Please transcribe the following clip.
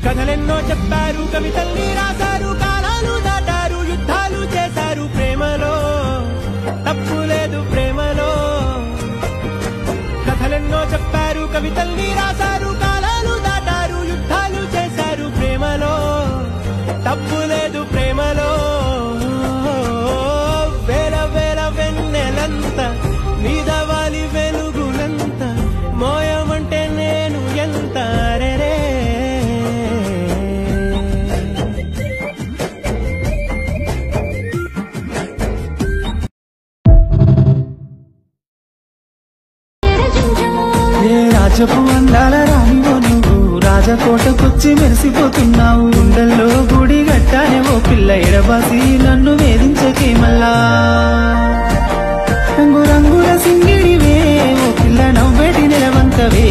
కథలెన్నో చెప్పారు, కవితల్ని రాశారు, కాలాలు దాటారు, యుద్ధాలు చేశారు, ప్రేమలో తప్పు లేదు ప్రేమలో. కథలెన్నో చెప్పారు, కవితల్ని రాశారు, కాలాలు దాటారు, యుద్ధాలు చేశారు, ప్రేమలో తప్పు లేదు ప్రేమలో. వేల వేల వెన్నెలంత మీద వాలి వెలుగులంత మోయమంటే నేను ఎంత రే. రాజపు అందాల రానివో నువ్వు, రాజకోటకొచ్చి మెరిసిపోతున్నావు. గుండెల్లో గుడి గట్టానే ఓ పిల్ల, ఎడబాసి నన్ను వేధించకే మల్లా. రంగు రంగుల సింగిడివే ఓ పిల్ల, నవ్వేటి నిలవంకవే